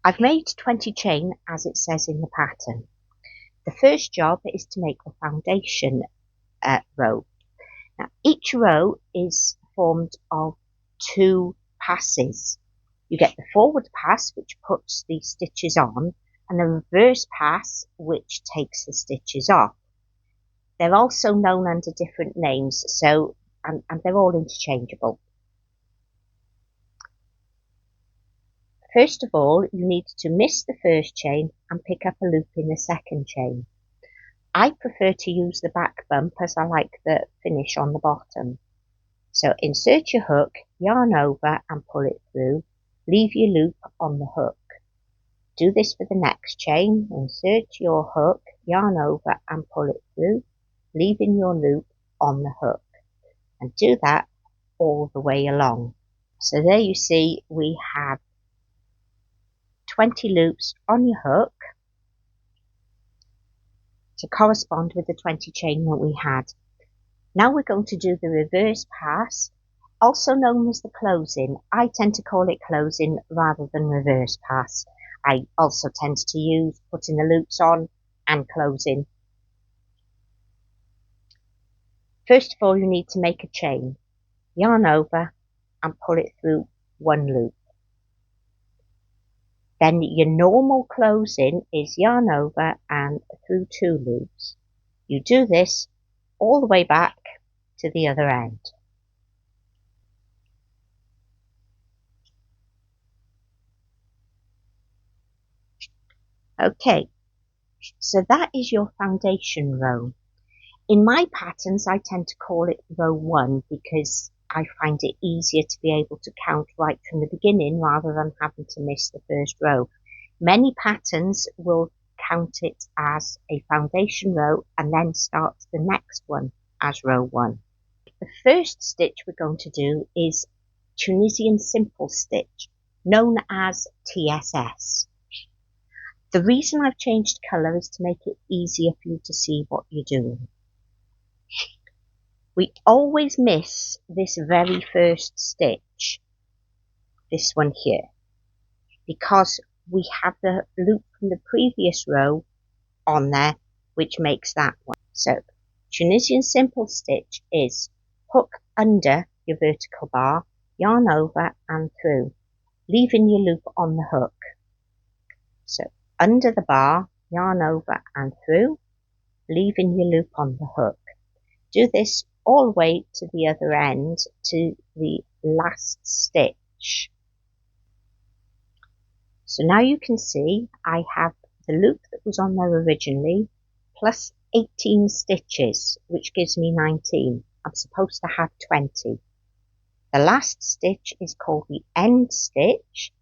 I've made 20 chain as it says in the pattern. The first job is to make the foundation row. Now each row is formed of 2 passes. You get the forward pass, which puts the stitches on, and the reverse pass, which takes the stitches off. They're also known under different names, so and they're all interchangeable. First of all, you need to miss the first chain and pick up a loop in the second chain. I prefer to use the back bump as I like the finish on the bottom. So insert your hook, yarn over and pull it through. Leave your loop on the hook. Do this for the next chain. Insert your hook, yarn over and pull it through, leaving your loop on the hook. And do that all the way along. So there you see we have 20 loops on your hook to correspond with the 20 chain that we had. Now we're going to do the reverse pass, also known as the closing. I tend to call it closing rather than reverse pass. I also tend to use putting the loops on and closing. First of all, you need to make a chain, yarn over and pull it through 1 loop. Then your normal closing is yarn over and through 2 loops. You do this all the way back to the other end. Okay, so that is your foundation row. In my patterns, I tend to call it row 1 because I find it easier to be able to count right from the beginning rather than having to miss the first row. Many patterns will count it as a foundation row and then start the next one as row 1. The first stitch we're going to do is Tunisian simple stitch, known as TSS. The reason I've changed colour is to make it easier for you to see what you're doing. We always miss this very first stitch, this one here, because we have the loop from the previous row on there, which makes that one. So Tunisian simple stitch is hook under your vertical bar, yarn over and through, leaving your loop on the hook. So under the bar, yarn over and through, leaving your loop on the hook. Do this all the way to the other end to the last stitch. So now you can see I have the loop that was on there originally plus 18 stitches, which gives me 19. I'm supposed to have 20. The last stitch is called the end stitch.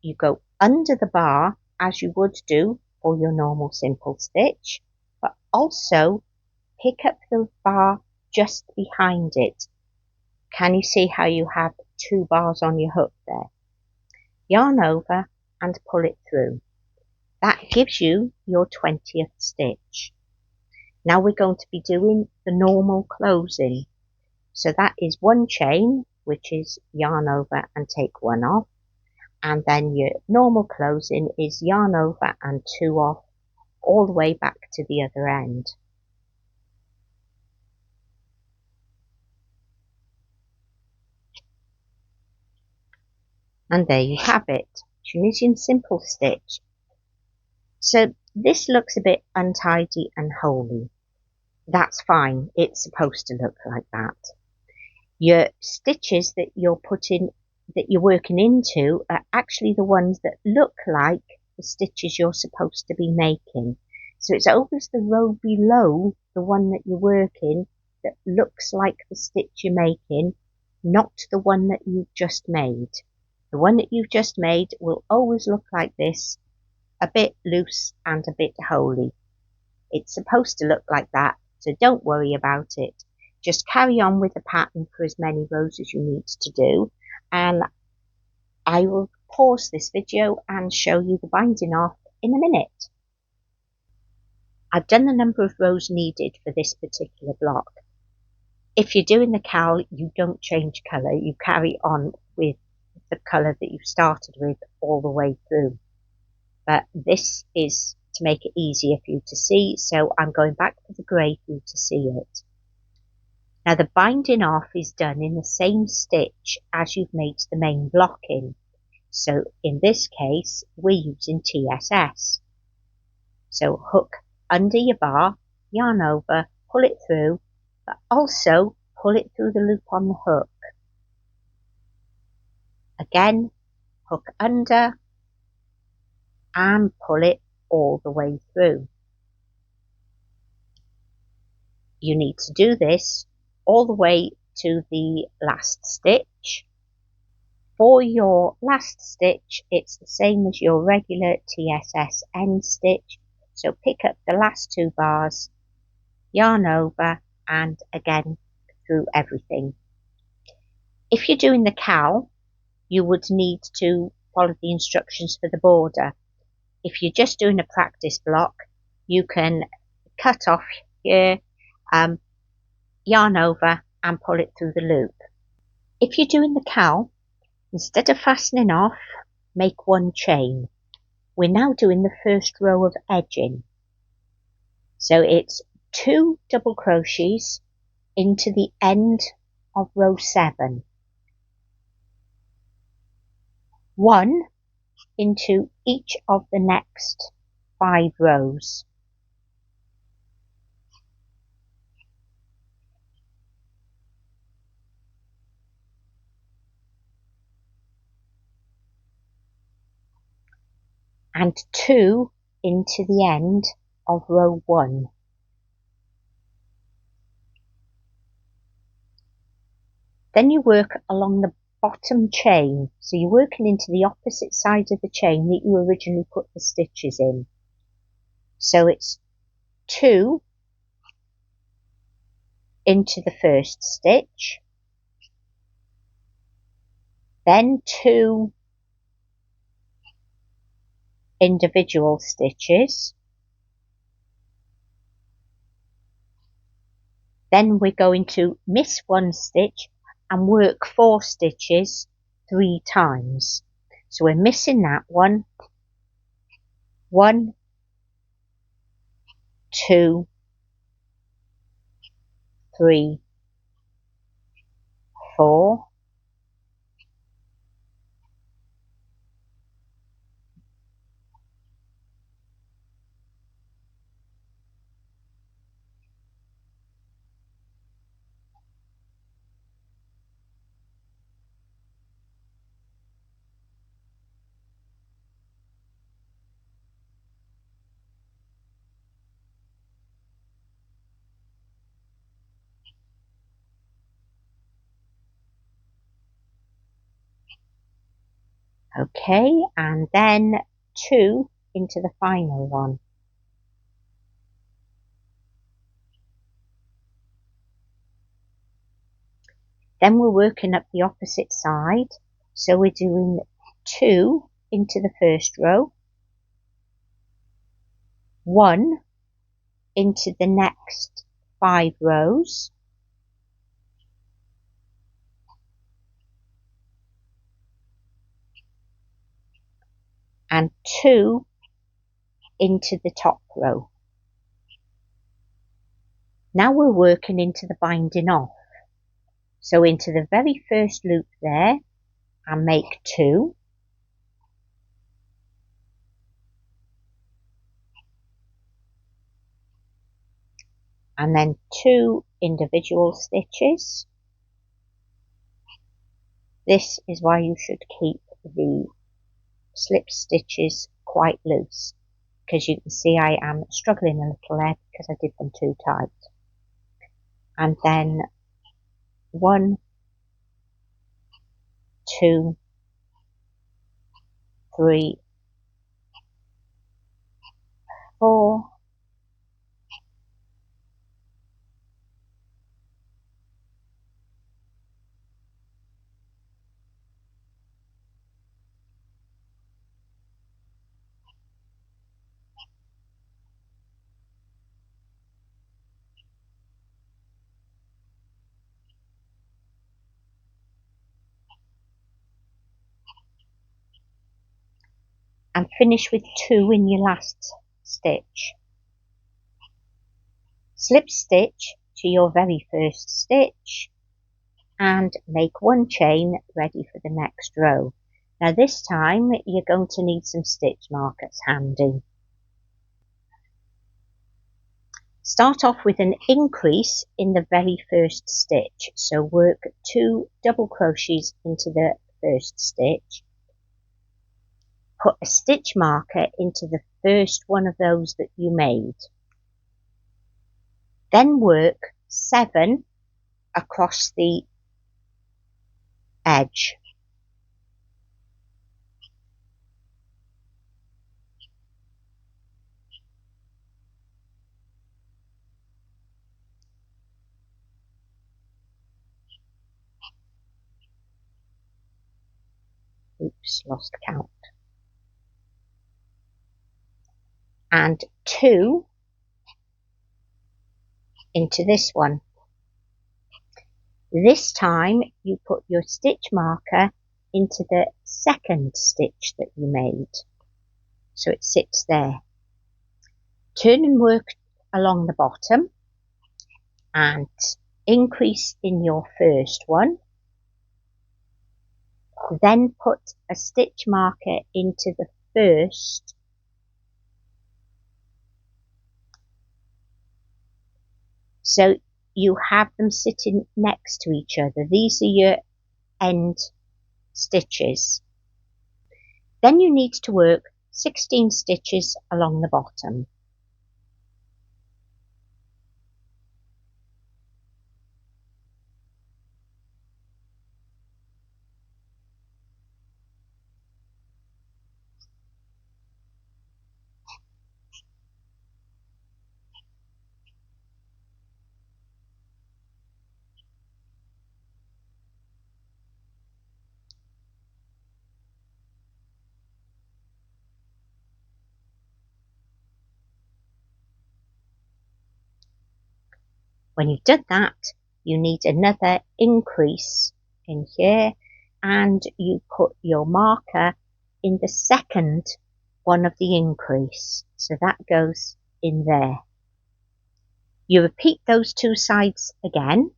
You go under the bar as you would do for your normal simple stitch, but also pick up the bar just behind it. Can you see how you have 2 bars on your hook there? Yarn over and pull it through. That gives you your 20th stitch. Now we're going to be doing the normal closing. So that is 1 chain, which is yarn over and take 1 off. And then your normal closing is yarn over and 2 off, all the way back to the other end. And there you have it, Tunisian simple stitch. So this looks a bit untidy and holy. That's fine, it's supposed to look like that. Your stitches that you're working into are actually the ones that look like the stitches you're supposed to be making. So it's always the row below the one that you're working that looks like the stitch you're making, not the one that you've just made. The one that you've just made will always look like this, a bit loose and a bit holy. It's supposed to look like that, so don't worry about it. Just carry on with the pattern for as many rows as you need to do, and I will pause this video and show you the binding off in a minute. I've done the number of rows needed for this particular block. If you're doing the cowl, you don't change colour, you carry on with the colour that you started with all the way through. but this is to make it easier for you to see, so I'm going back to the grey for you to see it. Now the binding off is done in the same stitch as you've made the main block in. So in this case, we're using TSS. So hook under your bar, yarn over, pull it through, but also pull it through the loop on the hook. Again, hook under and pull it all the way through. You need to do this all the way to the last stitch. For your last stitch, it's the same as your regular TSS end stitch. So pick up the last 2 bars, yarn over, and again through everything. If you're doing the cowl, you would need to follow the instructions for the border. If you're just doing a practice block, you can cut off here, yarn over and pull it through the loop. If you're doing the cowl, instead of fastening off, make 1 chain. We're now doing the first row of edging. So it's 2 double crochets into the end of row 7. 1 into each of the next 5 rows. And 2 into the end of row 1. Then you work along the bottom chain, so you're working into the opposite side of the chain that you originally put the stitches in. So it's 2 into the first stitch, then 2 individual stitches, then we're going to miss 1 stitch and work 4 stitches 3 times. So we're missing that 1, 1, 2, 3, 4, okay, and then 2 into the final one. Then we're working up the opposite side, so we're doing 2 into the first row, 1 into the next 5 rows, and 2 into the top row. Now we're working into the binding off. So into the very first loop there, and make 2. And then 2 individual stitches. This is why you should keep the slip stitches quite loose, because you can see I am struggling a little there because I did them too tight. And then 1, 2, 3, 4, and finish with 2 in your last stitch. Slip stitch to your very first stitch and make 1 chain ready for the next row. Now this time you're going to need some stitch markers handy. Start off with an increase in the very first stitch, so work 2 double crochets into the first stitch. Put a stitch marker into the first one of those that you made. Then work 7 across the edge. Oops, lost count. And 2 into this one. This time you put your stitch marker into the second stitch that you made, so it sits there. Turn and work along the bottom and increase in your first one, then put a stitch marker into the first so you have them sitting next to each other. These are your end stitches. Then you need to work 16 stitches along the bottom. When you've done that, you need another increase in here, and you put your marker in the second one of the increase, so that goes in there. You repeat those 2 sides again,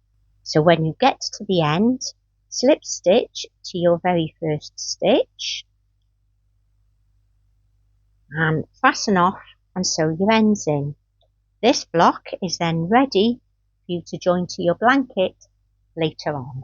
so when you get to the end, slip stitch to your very first stitch and fasten off and sew your ends in. This block is then ready for you to join to your blanket later on.